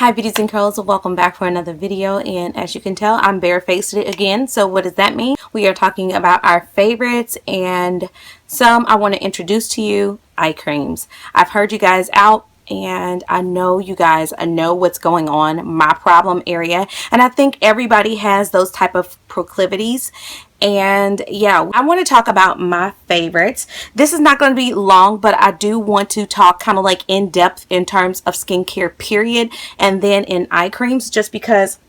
Hi beauties and curls, welcome back for another video, and as you can tell I'm barefaced again. So what does that mean? We are talking about our favorites, and some I want to introduce to you: eye creams. I've heard you guys out, and I know you guys know what's going on, my problem area, and I think everybody has those type of proclivities. And yeah, I want to talk about my favorites. This is not going to be long, but I do want to talk kind of like in depth in terms of skincare period, and then in eye creams, just because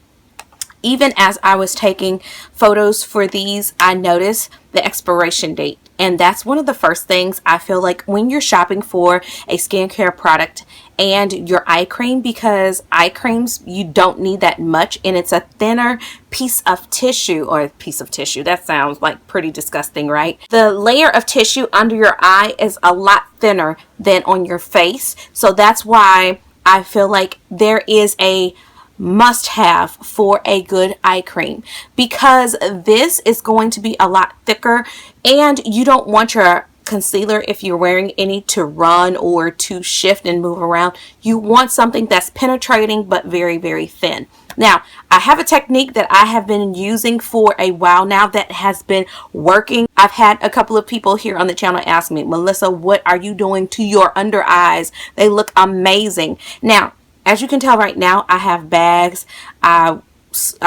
even as I was taking photos for these, I noticed the expiration date. And that's one of the first things I feel like when you're shopping for a skincare product and your eye cream, because eye creams, you don't need that much, and it's a thinner piece of tissue, or piece of tissue. That sounds like pretty disgusting, right? The layer of tissue under your eye is a lot thinner than on your face. So that's why I feel like there is a must have for a good eye cream, because this is going to be a lot thicker, and you don't want your concealer, if you're wearing any, to run or to shift and move around. You want something that's penetrating but very, very thin. Now, I have a technique that I have been using for a while now that has been working. I've had a couple of people here on the channel ask me, Melissa, what are you doing to your under eyes? They look amazing. Now, as you can tell right now, I have bags. I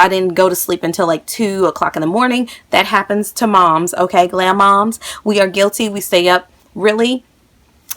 didn't go to sleep until like 2 o'clock in the morning. That happens to moms, okay? Glam moms. We are guilty. We stay up. Really,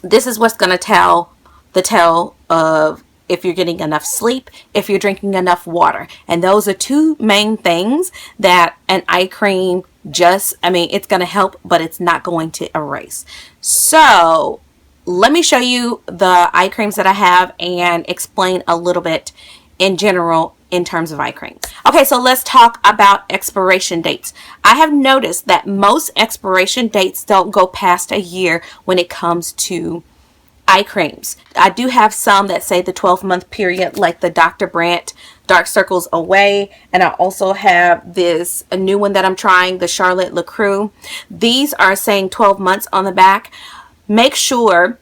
this is what's going to tell the tale of if you're getting enough sleep, if you're drinking enough water. And those are two main things that an eye cream it's going to help, but it's not going to erase. So let me show you the eye creams that I have and explain a little bit in general in terms of eye creams. Okay, so let's talk about expiration dates. I have noticed that most expiration dates don't go past a year when it comes to eye creams. I do have some that say the 12-month period, like the Dr. Brandt Dark Circles Away, and I also have a new one that I'm trying, the Charlotte LaCroix. These are saying 12 months on the back. Make sure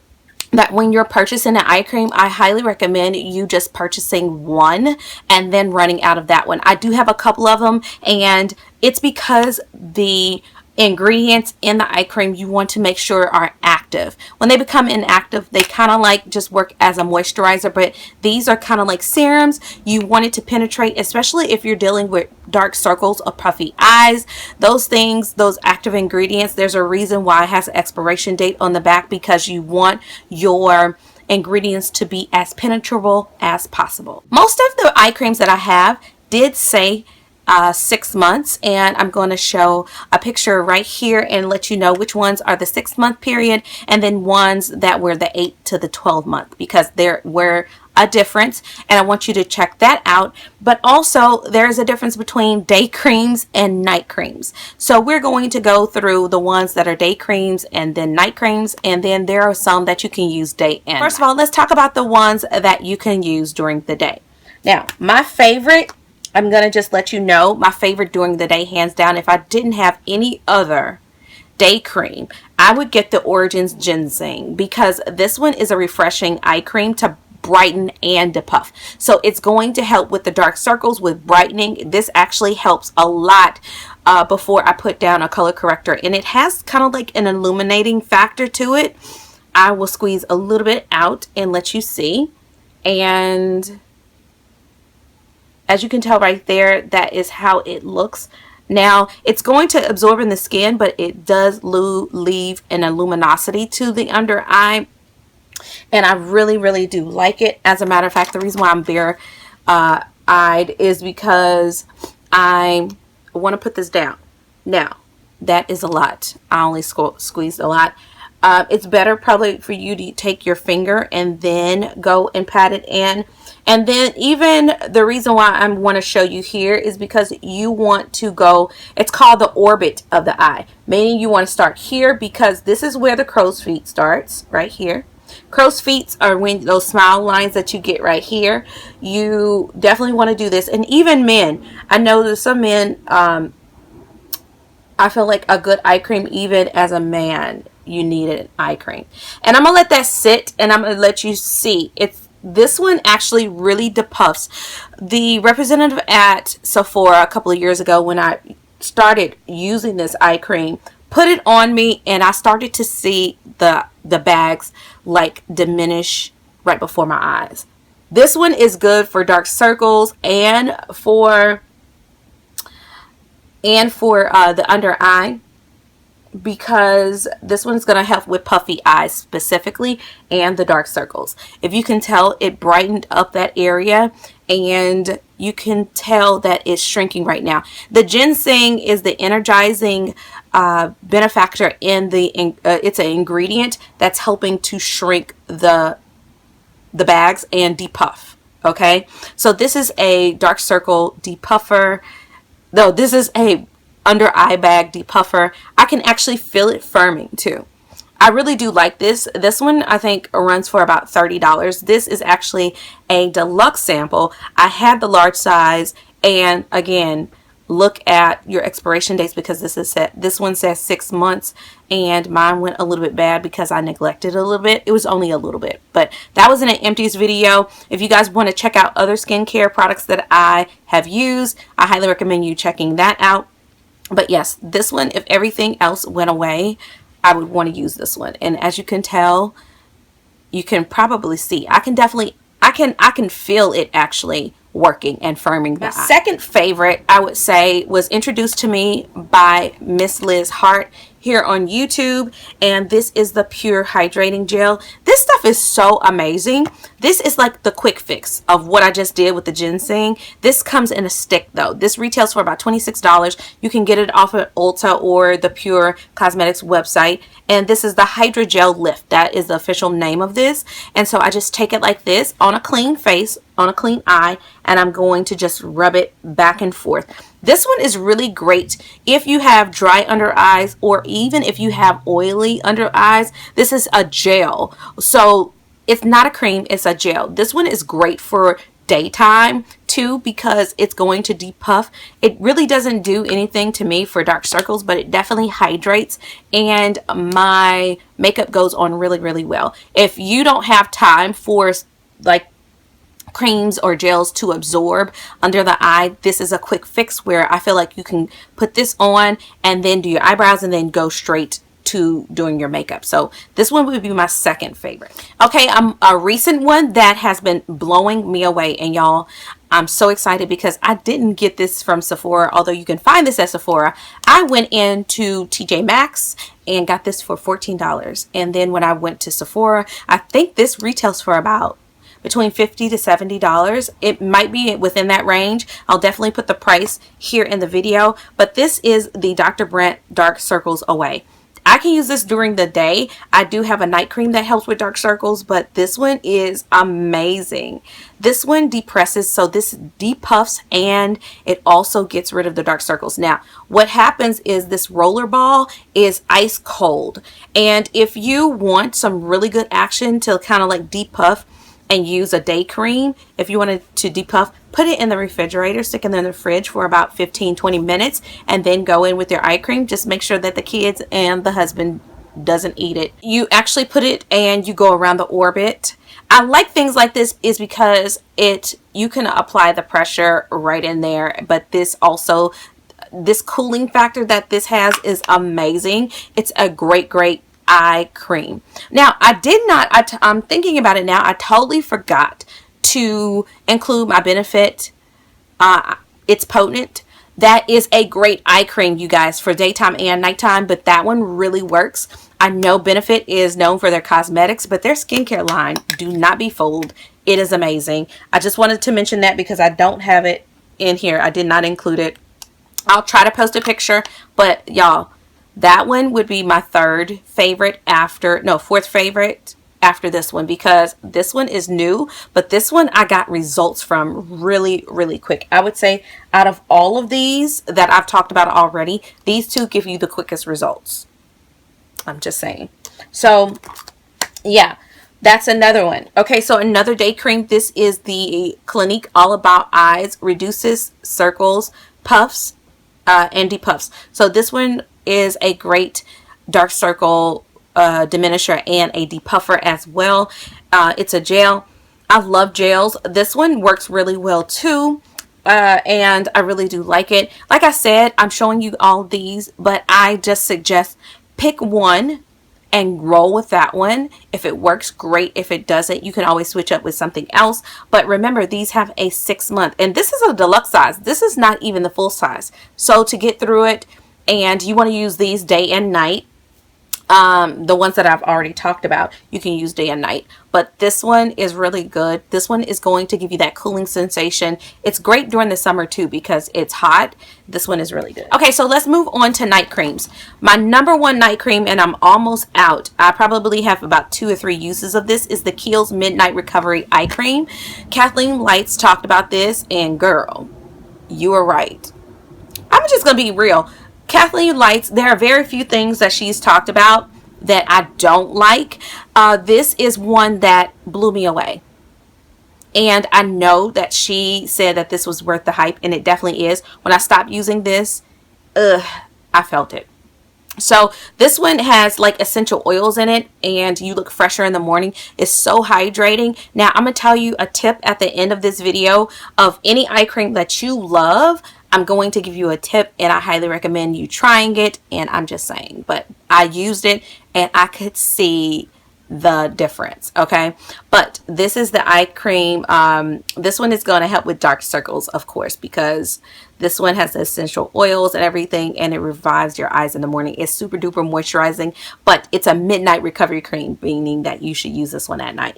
that when you're purchasing an eye cream, I highly recommend you just purchasing one and then running out of that one. I do have a couple of them, and it's because the ingredients in the eye cream you want to make sure are active. When they become inactive, they kind of like just work as a moisturizer, but these are kind of like serums. You want it to penetrate, especially if you're dealing with dark circles or puffy eyes. Those things, those active ingredients, there's a reason why it has an expiration date on the back, because you want your ingredients to be as penetrable as possible. Most of the eye creams that I have did say 6 months, and I'm going to show a picture right here and let you know which ones are the 6-month period, and then ones that were the 8 to the 12-month, because there were a difference, and I want you to check that out. But also there's a difference between day creams and night creams, so we're going to go through the ones that are day creams and then night creams, and then there are some that you can use day and night. First of all, let's talk about the ones that you can use during the day. Now, my favorite, I'm going to just let you know, my favorite during the day, hands down, if I didn't have any other day cream, I would get the Origins Ginseng, because this one is a refreshing eye cream to brighten and depuff. So it's going to help with the dark circles, with brightening. This actually helps a lot before I put down a color corrector, and it has kind of like an illuminating factor to it. I will squeeze a little bit out and let you see, and as you can tell right there, that is how it looks. Now, it's going to absorb in the skin, but it does leave an luminosity to the under eye, and I really, really do like it. As a matter of fact, the reason why I'm bare eyed is because I want to put this down. Now, that is a lot. I only squeezed a lot. It's better probably for you to take your finger and then go and pat it in. And then even the reason why I want to show you here is because you want to go, it's called the orbit of the eye, meaning you want to start here, because this is where the crow's feet starts, right here. Crow's feet are when those smile lines that you get right here. You definitely want to do this. And even men, I know that some men, I feel like a good eye cream, even as a man, you need an eye cream. And I'm going to let that sit, and I'm going to let you see. this one actually really depuffs. The representative at Sephora a couple of years ago, when I started using this eye cream, put it on me, and I started to see the bags like diminish right before my eyes. This one is good for dark circles and for the under eye, because this one's going to help with puffy eyes specifically and the dark circles. If you can tell, it brightened up that area, and you can tell that it's shrinking right now. The ginseng is the energizing benefactor in it's an ingredient that's helping to shrink the bags and depuff. Okay, so this is a dark circle depuffer. No, this is a under eye bag depuffer. I can actually feel it firming too. I really do like this. This one I think runs for about $30. This is actually a deluxe sample. I had the large size, and again, look at your expiration dates, because this one says 6 months, and mine went a little bit bad because I neglected it a little bit. It was only a little bit, but that was in an empties video. If you guys want to check out other skincare products that I have used, I highly recommend you checking that out. But yes, this one, if everything else went away, I would want to use this one. And as you can tell, you can probably see, I can feel it actually working and firming the eye. Second favorite, I would say, was introduced to me by Miss Liz Hart here on YouTube, and this is the Pure Hydrating Gel. This stuff is so amazing. This is like the quick fix of what I just did with the ginseng. This comes in a stick though. This retails for about $26. You can get it off of Ulta or the Pure Cosmetics website, and this is the Hydrogel Lift. That is the official name of this. And so I just take it like this on a clean face, on a clean eye, and I'm going to just rub it back and forth. This one is really great if you have dry under eyes, or even if you have oily under eyes. This is a gel, so it's not a cream, it's a gel. This one is great for daytime too, because it's going to depuff. It really doesn't do anything to me for dark circles, but it definitely hydrates, and my makeup goes on really, really well. If you don't have time for like creams or gels to absorb under the eye, this is a quick fix where I feel like you can put this on and then do your eyebrows and then go straight to doing your makeup. So this one would be my second favorite. Okay, a recent one that has been blowing me away, and y'all, I'm so excited because I didn't get this from Sephora, although you can find this at Sephora. I went into TJ Maxx and got this for $14, and then when I went to Sephora, I think this retails for about between $50 to $70. It might be within that range. I'll definitely put the price here in the video, but this is the Dr. Brandt Dark Circles Away. I can use this during the day. I do have a night cream that helps with dark circles, but this one is amazing. This one depresses, so this depuffs, and it also gets rid of the dark circles. Now, what happens is this roller ball is ice cold, and if you want some really good action to kind of like depuff and use a day cream, if you wanted to depuff, put it in the refrigerator, stick it in the fridge for about 15-20 minutes, and then go in with your eye cream. Just make sure that the kids and the husband doesn't eat it. You actually put it and you go around the orbit. I like things like this is because you can apply the pressure right in there, but this cooling factor that this has is amazing. It's a great eye cream. Now, I'm thinking about it now, I totally forgot to include my Benefit. It's potent. That is a great eye cream, you guys, for daytime and nighttime, but that one really works. I know Benefit is known for their cosmetics, but their skincare line, do not be fooled. It is amazing. I just wanted to mention that because I don't have it in here. I did not include it. I'll try to post a picture, but y'all, that one would be my fourth favorite after this one, because this one is new, but this one I got results from really, really quick. I would say out of all of these that I've talked about already, these two give you the quickest results. I'm just saying. So yeah, that's another one. Okay, so another day cream. This is the Clinique All About Eyes, reduces circles, puffs, and depuffs. So this one is a great dark circle diminisher and a depuffer as well. It's a gel. I love gels. This one works really well too. And I really do like it. Like I said, I'm showing you all these, but I just suggest pick one and roll with that one. If it works, great. If it doesn't, you can always switch up with something else. But remember, these have a 6-month, and this is a deluxe size. This is not even the full size. So to get through it, and you want to use these day and night. The ones that I've already talked about, you can use day and night, but this one is really good. This one is going to give you that cooling sensation. It's great during the summer too because it's hot. This one is really good. Okay, so let's move on to night creams. My number one night cream, and I'm almost out, I probably have about 2 or 3 uses of this, is the Kiehl's Midnight Recovery Eye Cream. Kathleen Lights talked about this, and girl, you were right. I'm just gonna be real. Kathleen Lights, there are very few things that she's talked about that I don't like. This is one that blew me away. And I know that she said that this was worth the hype, and it definitely is. When I stopped using this, I felt it. So this one has like essential oils in it, and you look fresher in the morning. It's so hydrating. Now I'm going to tell you a tip at the end of this video of any eye cream that you love. I'm going to give you a tip, and I highly recommend you trying it. And I'm just saying, but I used it and I could see the difference. Okay, but this is the eye cream. This one is going to help with dark circles, of course, because this one has the essential oils and everything, and it revives your eyes in the morning. It's super duper moisturizing, but it's a midnight recovery cream, meaning that you should use this one at night.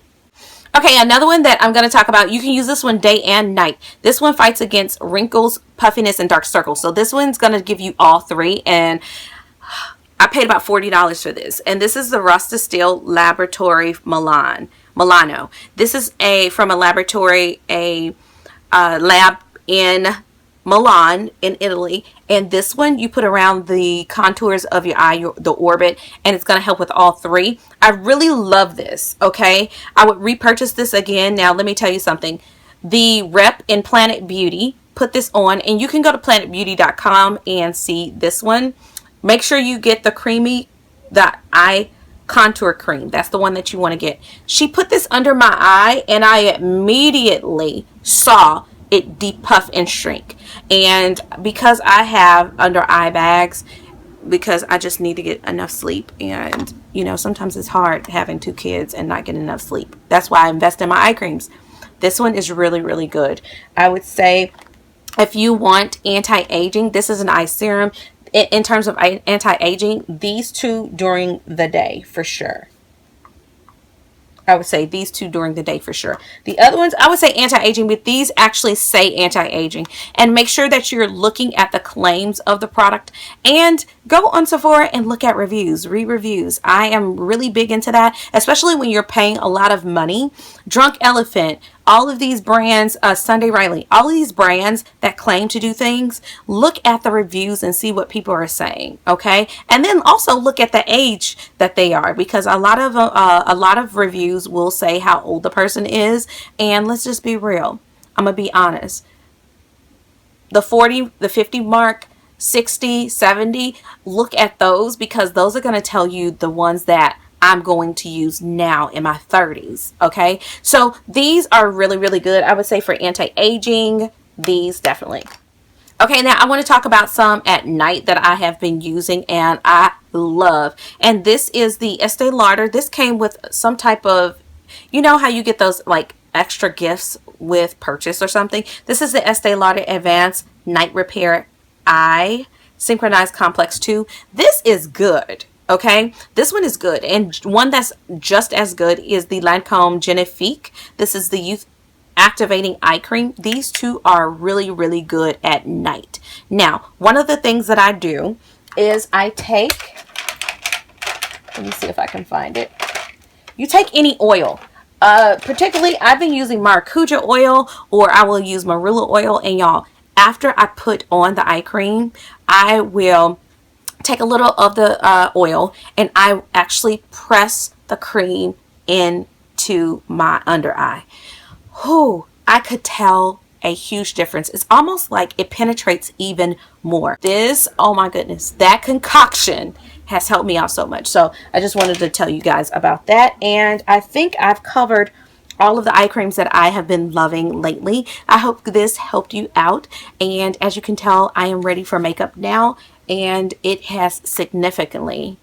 Okay, another one that I'm going to talk about, you can use this one day and night. This one fights against wrinkles, puffiness, and dark circles. So this one's going to give you all 3, and I paid about $40 for this. And this is the Rosta Steel Laboratory Milano. This is from a laboratory, a lab in Milan in Italy, and this one you put around the contours of your eye, the orbit, and it's going to help with all 3. I really love this. Okay, I would repurchase this again. Now let me tell you something. The rep in Planet Beauty put this on, and you can go to planetbeauty.com and see this one. Make sure you get the eye contour cream. That's the one that you want to get. She put this under my eye, and I immediately saw it depuff and shrink. And because I have under eye bags, because I just need to get enough sleep, and you know, sometimes it's hard having 2 kids and not getting enough sleep. That's why I invest in my eye creams. This one is really, really good. I would say if you want anti-aging, this is an eye serum. In terms of anti-aging, these 2 during the day for sure. I would say these 2 during the day for sure. The other ones, I would say anti-aging, but these actually say anti-aging. And make sure that you're looking at the claims of the product, and go on Sephora and look at reviews, read reviews. I am really big into that, especially when you're paying a lot of money. Drunk Elephant, all of these brands, Sunday Riley, all of these brands that claim to do things, look at the reviews and see what people are saying, okay? And then also look at the age that they are, because a lot of reviews will say how old the person is, and let's just be real. I'm gonna be honest. The 40, the 50 mark, 60, 70, look at those, because those are going to tell you the ones that I'm going to use now in my 30s. Okay, so these are really, really good. I would say for anti-aging, these definitely. Okay, now I want to talk about some at night that I have been using and I love. And this is the Estee Lauder. This came with some type of, you know how you get those like extra gifts with purchase or something. This is the Estee Lauder Advanced Night Repair Eye Synchronized Complex 2. This is good. Okay, this one is good, and one that's just as good is the Lancome Genifique. This is the Youth Activating Eye Cream. These 2 are really, really good at night. Now, one of the things that I do is I take, let me see if I can find it. You take any oil. Particularly, I've been using maracuja oil, or I will use marula oil, and y'all, after I put on the eye cream, I will take a little of the oil, and I actually press the cream into my under eye. Whew, I could tell a huge difference. It's almost like it penetrates even more. This, oh my goodness, that concoction has helped me out so much. So I just wanted to tell you guys about that, and I think I've covered all of the eye creams that I have been loving lately. I hope this helped you out, and as you can tell, I am ready for makeup now, and it has significantly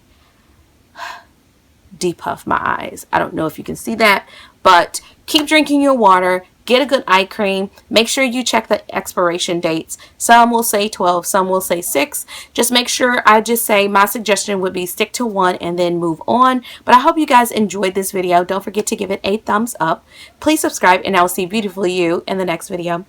depuff my eyes. I don't know if you can see that, but keep drinking your water. Get a good eye cream. Make sure you check the expiration dates. Some will say 12, some will say 6. Just make sure, I just say my suggestion would be stick to one and then move on. But I hope you guys enjoyed this video. Don't forget to give it a thumbs up. Please subscribe, and I will see beautiful you in the next video.